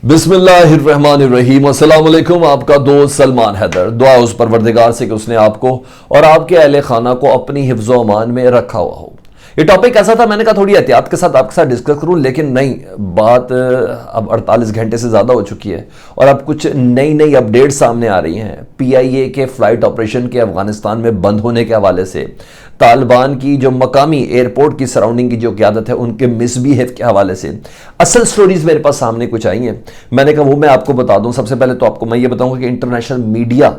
बिस्मिल्लाहिर्रहमानिर्रहीम। अस्सलाम वालेकुम। आपका दोस्त सलमान हैदर। दुआ उस परवरदिगार से कि उसने आपको और आपके अहले खाना को अपनी हिफ्ज़ो अमान में रखा हुआ हो। ये टॉपिक ऐसा था, मैंने कहा थोड़ी एहतियात के साथ आपके साथ डिस्कस करूं, लेकिन नहीं, बात अब 48 घंटे से ज़्यादा हो चुकी है और अब कुछ नई नई अपडेट सामने आ रही हैं। PIA के फ्लाइट ऑपरेशन के अफगानिस्तान में बंद होने के हवाले से, तालिबान की जो मकामी एयरपोर्ट की सराउंडिंग की जो क़यादत है उनके मिसबिहेव के हवाले से असल स्टोरीज मेरे पास सामने कुछ आई हैं। मैंने कहा वो मैं आपको बता दूं। सबसे पहले तो आपको मैं ये बताऊंगा कि इंटरनेशनल मीडिया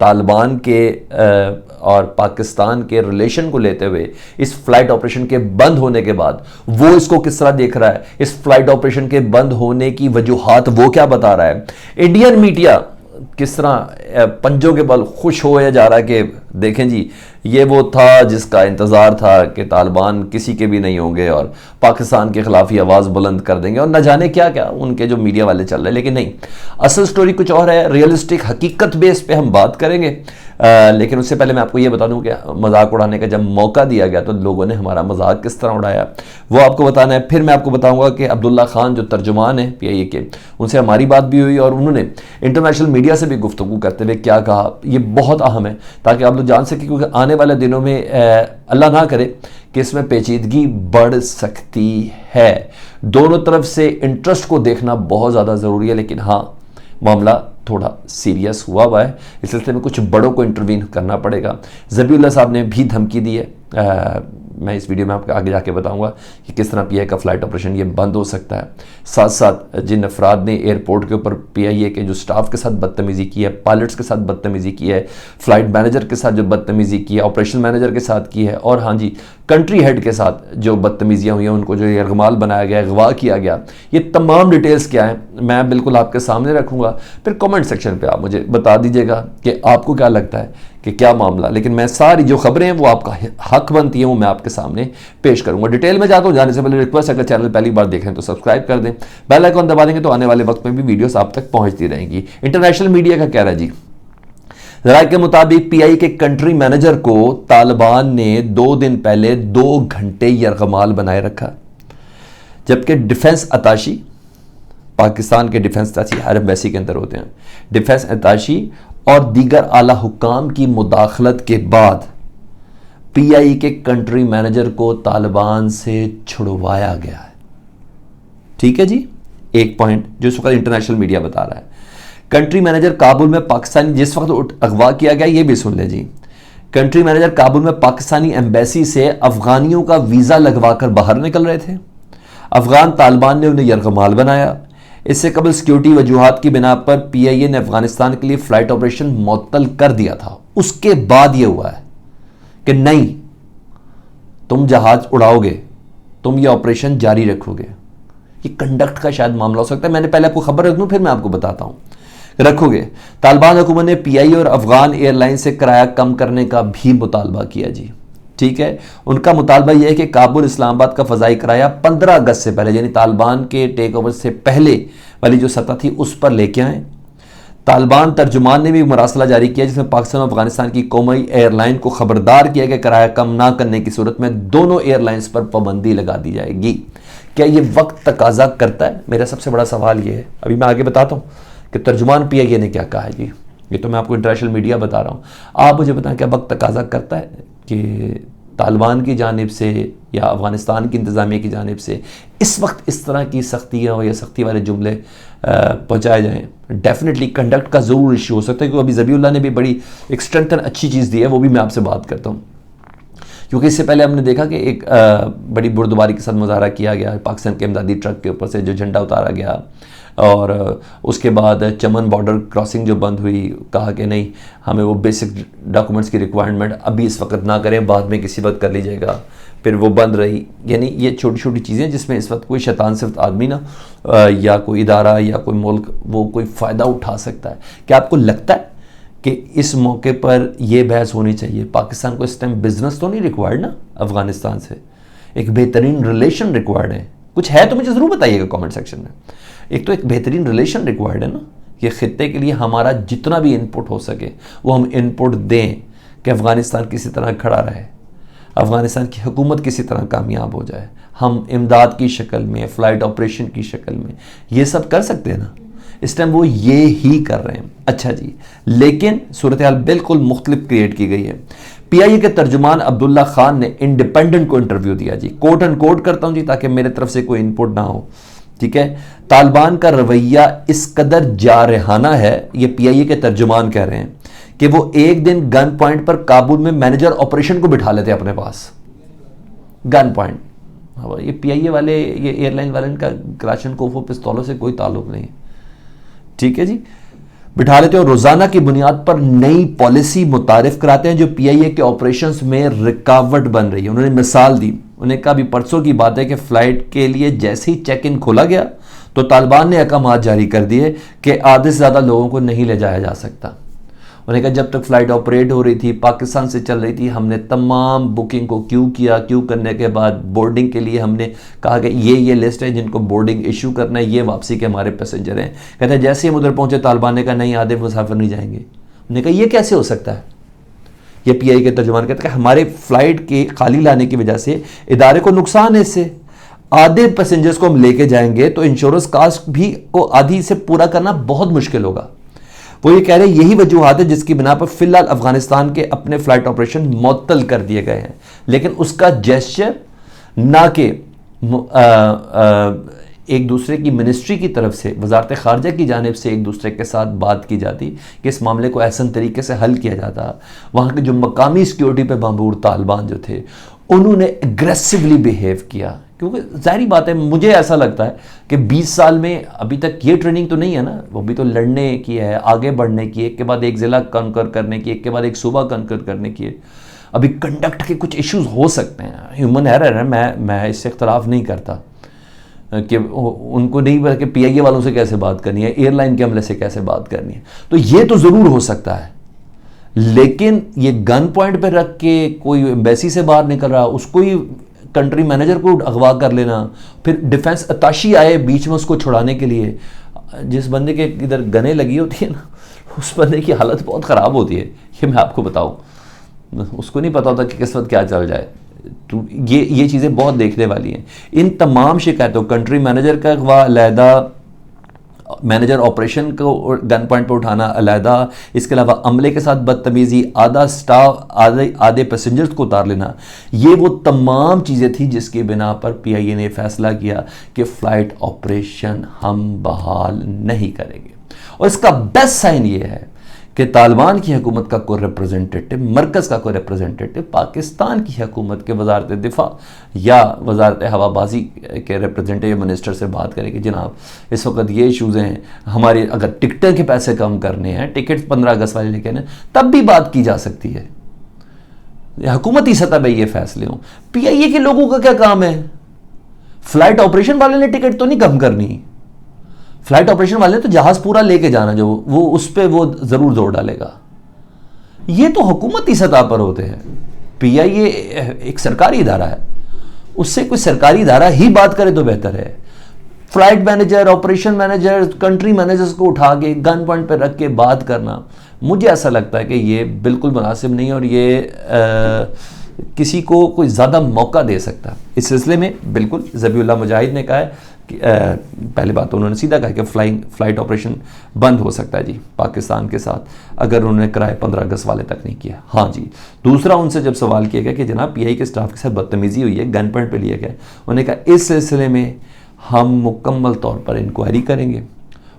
तालिबान के और पाकिस्तान के रिलेशन को लेते हुए इस फ्लाइट ऑपरेशन के बंद होने के बाद वो इसको किस तरह देख रहा है, इस फ्लाइट ऑपरेशन के बंद होने की वजूहात वो क्या बता रहा है, इंडियन मीडिया किस तरह पंजों के बल खुश होया जा रहा है कि देखें जी ये वो था जिसका इंतज़ार था कि तालिबान किसी के भी नहीं होंगे और पाकिस्तान के ख़िलाफ़ ही आवाज़ बुलंद कर देंगे और न जाने क्या क्या उनके जो मीडिया वाले चल रहे हैं। लेकिन नहीं, असल स्टोरी कुछ और है। रियलिस्टिक हकीकत बेस पे हम बात करेंगे। लेकिन उससे पहले मैं आपको ये बता दूं कि मजाक उड़ाने का जब मौका दिया गया तो लोगों ने हमारा मजाक किस तरह उड़ाया वो आपको बताना है। फिर मैं आपको बताऊंगा कि अब्दुल्ला खान जो तर्जुमान है PIA के, उनसे हमारी बात भी हुई और उन्होंने इंटरनेशनल मीडिया से भी गुफ्तगू करते हुए क्या कहा। ये बहुत अहम है ताकि आप लोग जान सकें, क्योंकि आने वाले दिनों में अल्लाह ना करे कि इसमें पेचीदगी बढ़ सकती है। दोनों तरफ से इंटरेस्ट को देखना बहुत ज़्यादा ज़रूरी है, लेकिन हाँ मामला थोड़ा सीरियस हुआ है। इस सिलसिले में कुछ बड़ों को इंटरवीन करना पड़ेगा। ज़बीउल्लाह साहब ने भी धमकी दी है। मैं इस वीडियो में आपको आगे जाके बताऊंगा कि किस तरह PIA का फ्लाइट ऑपरेशन ये बंद हो सकता है। साथ साथ जिन अफराद ने एयरपोर्ट के ऊपर PIA के जो स्टाफ के साथ बदतमीज़ी की है, पायलट्स के साथ बदतमीज़ी की है, फ्लाइट मैनेजर के साथ जो बदतमीज़ी की है, ऑपरेशन मैनेजर के साथ की है, और हाँ जी कंट्री हेड के साथ जो बदतमीज़ियाँ हुई हैं, उनको जो यरगमाल बनाया गया, अगवा किया गया, ये तमाम डिटेल्स क्या हैं मैं बिल्कुल आपके सामने रखूँगा। फिर कमेंट सेक्शन पे आप मुझे बता दीजिएगा कि आपको क्या लगता है कि क्या मामला। लेकिन मैं सारी जो खबरें हैं वो आपका हक बनती हैं वो मैं आपके सामने पेश करूंगा। डिटेल में जाता हूँ, जाने से पहले रिक्वेस्ट, अगर चैनल पहली बार देख रहे हैं तो सब्सक्राइब कर दें, बेल आइकन दबा देंगे तो आने वाले वक्त में भी वीडियोस आप तक पहुंचती रहेंगी। इंटरनेशनल मीडिया का कह रहा है जी, राय के मुताबिक PIA के कंट्री मैनेजर को तालिबान ने 2 दिन पहले 2 घंटे यरगमाल बनाए रखा, जबकि डिफेंस अताशी, पाकिस्तान के डिफेंस अताशी हर एम्बेसी के अंदर होते हैं, डिफेंस अताशी और दीगर आला हुकाम की मुदाखलत के बाद PIA के कंट्री मैनेजर को तालिबान से छुड़वाया गया है। ठीक है जी, एक पॉइंट जो इस वक्त इंटरनेशनल मीडिया बता रहा है। कंट्री मैनेजर काबुल में पाकिस्तानी जिस वक्त अगवा किया गया, ये भी सुन ले जी, कंट्री मैनेजर काबुल में पाकिस्तानी एम्बेसी से अफगानियों का वीज़ा लगवाकर बाहर निकल रहे थे। अफगान तालिबान ने उन्हें यरगमाल बनाया। इससे कबल सिक्योरिटी वजूहात की बिना पर PIA ने अफगानिस्तान के लिए फ्लाइट ऑपरेशन मुअत्तल कर दिया था। उसके बाद यह हुआ है कि नहीं, तुम जहाज उड़ाओगे, तुम ये ऑपरेशन जारी रखोगे। ये कंडक्ट का शायद मामला हो सकता है। मैंने पहले आपको खबर रख दूं, फिर मैं आपको बताता हूं। रखोगे। तालिबान हुकूमत ने PIA और अफगान एयरलाइन से किराया कम करने का भी मुतालबा किया जी। ठीक है, उनका मुतालबा यह है कि काबुल इस्लामाबाद का फ़ज़ाई किराया 15 अगस्त से पहले, यानी तालिबान के टेक ओवर से पहले वाली जो सतह थी उस पर लेके आए। तालिबान तर्जुमान ने भी मरासला जारी किया जिसमें पाकिस्तान और अफगानिस्तान की कौमी एयरलाइन को खबरदार किया कि किराया कम ना करने की सूरत में दोनों एयरलाइंस पर पाबंदी लगा दी जाएगी। क्या ये वक्त तकाजा करता है? मेरा सबसे बड़ा सवाल ये है। अभी मैं आगे बताता हूँ कि तर्जुमान PIA ने क्या कहा है जी। ये तो मैं आपको इंटरनेशनल मीडिया बता रहा हूँ, आप मुझे बताएं क्या वक्त तकाजा करता है कि तालिबान की जानिब से या अफगानिस्तान की इंतज़ामिया की जानिब से इस वक्त इस तरह की सख्तियाँ या सख्ती वाले जुमले पहुँचाए जाएँ? डेफिनेटली कंडक्ट का ज़रूर इशू हो सकता है, क्योंकि अभी ज़बीउल्लाह ने भी बड़ी एक स्ट्रेंथन अच्छी चीज़ दी है, वो भी मैं आपसे बात करता हूँ। क्योंकि इससे पहले हमने देखा कि एक बड़ी बुर्दबारी के साथ मुजाहरा किया गया, पाकिस्तान के इमदादी ट्रक के ऊपर से जो झंडा उतारा गया, और उसके बाद चमन बॉर्डर क्रॉसिंग जो बंद हुई, कहा कि नहीं हमें वो बेसिक डॉक्यूमेंट्स की रिक्वायरमेंट अभी इस वक्त ना करें, बाद में किसी वक्त कर लीजिएगा, फिर वो बंद रही। यानी ये छोटी छोटी चीज़ें जिसमें इस वक्त कोई शैतान सिर्फ आदमी ना या कोई इदारा या कोई मुल्क वो कोई फ़ायदा उठा सकता है। क्या आपको लगता है कि इस मौके पर यह बहस होनी चाहिए? पाकिस्तान को इस टाइम बिजनेस तो नहीं रिक्वायर्ड ना अफगानिस्तान से, एक बेहतरीन रिलेशन रिक्वायर्ड है। कुछ है तो मुझे ज़रूर बताइएगा कमेंट सेक्शन में। एक तो एक बेहतरीन रिलेशन रिक्वायर्ड है ना, कि ख़ित्ते के लिए हमारा जितना भी इनपुट हो सके वो हम इनपुट दें कि अफ़गानिस्तान किसी तरह खड़ा रहे, अफ़गानिस्तान की हुकूमत किसी तरह कामयाब हो जाए, हम इमदाद की शक्ल में, फ़्लाइट ऑपरेशन की शक्ल में ये सब कर सकते हैं ना। इस टाइम वो ये ही कर रहे हैं। अच्छा जी, लेकिन सूरत हाल बिल्कुल मुख्तलिफ क्रिएट की गई है। पीआईए के तर्जुमान अब्दुल्ला खान ने इंडिपेंडेंट को इंटरव्यू दिया जी, कोट एंड कोट करता हूं जी ताकि मेरे तरफ से कोई इनपुट ना हो, ठीक है। तालिबान का रवैया इस कदर जारहाना है, ये पीआईए के तर्जुमान कह रहे हैं कि वो एक दिन गन पॉइंट पर काबुल में मैनेजर ऑपरेशन को बिठा लेते अपने पास, गन पॉइंट। ये पीआईए वाले, ये एयरलाइन वाले, इनका क्लाशनकोफ पिस्तौलों से कोई ताल्लुक नहीं, ठीक है जी। बिठा लेते हैं और रोजाना की बुनियाद पर नई पॉलिसी मुतारिफ कराते हैं जो पीआईए के ऑपरेशंस में रुकावट बन रही है। उन्होंने मिसाल दी, उन्हें कहा, अभी परसों की बात है कि फ्लाइट के लिए जैसे ही चेक इन खोला गया तो तालिबान ने अहकाम जारी कर दिए कि आधे से ज़्यादा लोगों को नहीं ले जाया जा सकता। उन्होंने कहा जब तक फ़्लाइट ऑपरेट हो रही थी, पाकिस्तान से चल रही थी, हमने तमाम बुकिंग को क्यू किया। क्यू करने के बाद बोर्डिंग के लिए हमने कहा कि ये लिस्ट है जिनको बोर्डिंग इशू करना है, ये वापसी के हमारे पैसेंजर हैं। कहते हैं जैसे ही हम उधर पहुँचे तालिबान ने कहा नहीं, आधे मुसाफिर नहीं जाएंगे। उन्होंने कहा ये कैसे हो सकता है। ये पीआई के तर्जुमान कहते हैं हमारे फ़्लाइट के खाली लाने की वजह से इदारे को नुकसान है, इससे आधे पैसेंजर्स को हम लेके जाएंगे तो इंश्योरेंस कास्ट भी को आधी से पूरा करना बहुत मुश्किल होगा। वो ये कह रहे हैं यही वजूहत है जिसकी बिना पर फिलहाल अफगानिस्तान के अपने फ्लाइट ऑपरेशन मुअत्तल कर दिए गए हैं, लेकिन उसका जेस्चर ना कि एक दूसरे की मिनिस्ट्री की तरफ से, वजारत खारजा की जानिब से एक दूसरे के साथ बात की जाती कि इस मामले को ऐसा तरीके से हल किया जाता। वहाँ के जो मकामी सिक्योरिटी पे मामूर तालिबान जो थे उन्होंने एग्रेसिवली बिहेव किया, क्योंकि जाहिर बात है, मुझे ऐसा लगता है कि 20 साल में अभी तक ये ट्रेनिंग तो नहीं है ना, वो भी तो लड़ने की है, आगे बढ़ने की, एक के बाद एक ज़िला कनकर करने की, एक के बाद एक सूबा कनकर करने की है। अभी कंडक्ट के कुछ इश्यूज हो सकते हैं, ह्यूमन एरर है, मैं इससे इख्तलाफ नहीं करता कि उनको नहीं पता कि पीआईए वालों से कैसे बात करनी है, एयरलाइन के हमले से कैसे बात करनी है, तो ये तो ज़रूर हो सकता है। लेकिन ये गन पॉइंट पे रख के कोई एम्बेसी से बाहर निकल रहा, उसको ही कंट्री मैनेजर को अगवा कर लेना, फिर डिफेंस अताशी आए बीच में उसको छुड़ाने के लिए। जिस बंदे के इधर गने लगी होती है ना, उस बंदे की हालत बहुत ख़राब होती है, ये मैं आपको बताऊं। उसको नहीं पता होता कि किस वक्त क्या चल जाए। तो ये चीज़ें बहुत देखने वाली हैं। इन तमाम शिकायतों, कंट्री मैनेजर का अगवा अलहदा, मैनेजर ऑपरेशन को गन पॉइंट पर उठाना अलहदा, इसके अलावा अमले के साथ बदतमीजी, आधा स्टाफ, आधे पैसेंजर्स को उतार लेना, ये वो तमाम चीज़ें थी जिसकी बिना पर पीआईए ने फैसला किया कि फ़्लाइट ऑपरेशन हम बहाल नहीं करेंगे। और इसका बेस्ट साइन ये है कि तालिबान की हुकूमत का कोई रिप्रेजेंटेटिव, मरकज़ का कोई रिप्रेजेंटेटिव पाकिस्तान की हुकूमत के वजारत दिफा या वजारत हवाबाजी के रिप्रेजेंटेटिव मिनिस्टर से बात करें कि जनाब इस वक्त ये इशूज़ हैं, हमारे अगर टिकट के पैसे कम करने हैं, टिकट 15 अगस्त वाले लेके आने, तब भी बात की जा सकती है। हुकूमती सतह पर ये फैसले हों। पीआईए के लोगों का क्या काम है? फ्लाइट ऑपरेशन वाले ने टिकट तो नहीं कम करनी, फ्लाइट ऑपरेशन वाले ने तो जहाज पूरा लेके जाना, जो वो उस पर वो जरूर जोर डालेगा। ये तो हुकूमती सतह पर होते हैं। पीआईए एक सरकारी इदारा है, उससे कोई सरकारी इदारा ही बात करे तो बेहतर है। Flight manager, operation manager, country managers को उठा के गन पॉइंट पर रख के बात करना, मुझे ऐसा लगता है कि ये बिल्कुल मुनासिब नहीं, और ये किसी को कोई ज़्यादा मौका दे सकता है। इस सिलसिले में बिल्कुल ज़बीउल्लाह मुजाहिद ने कहा है कि पहले बात तो उन्होंने सीधा कहा कि फ़्लाइट ऑपरेशन बंद हो सकता है जी पाकिस्तान के साथ, अगर उन्होंने किराए 15 अगस्त वाले तक नहीं किया। हाँ जी। दूसरा उनसे जब सवाल किया गया कि जनाब पीआई के स्टाफ के साथ बदतमीज़ी हुई है, गन पॉइंट पर लिया गया, उन्होंने कहा इस सिलसिले में हम मुकम्मल तौर पर इंक्वायरी करेंगे,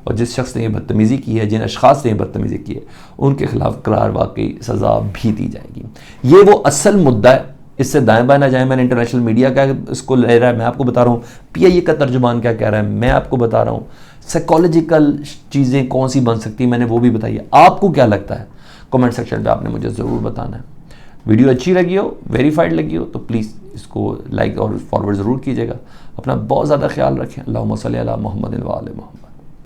और जिस शख्स ने ये बदतमीज़ी की है, जिन अशख़ास ने ये बदतमीज़ी की है, उनके खिलाफ करार वाकई सज़ा भी दी जाएगी। ये वो असल मुद्दा है, इससे दाएं बाएं ना जाए। मैंने इंटरनेशनल मीडिया का इसको ले रहा है, मैं आपको बता रहा हूँ पीआईए का तर्जुमान क्या कह रहा है, मैं आपको बता रहा हूँ। साइकोलॉजिकल चीज़ें कौन सी बन सकती, मैंने वो भी बताई है। आपको क्या लगता है कमेंट सेक्शन पे आपने मुझे ज़रूर बताना है। वीडियो अच्छी लगी हो, वेरीफाइड लगी हो, तो प्लीज़ इसको लाइक और फॉरवर्ड ज़रूर कीजिएगा। अपना बहुत ज़्यादा ख्याल रखें। अल्लाहुम्मा सल्ली अला मुहम्मद व आले मुहम्मद।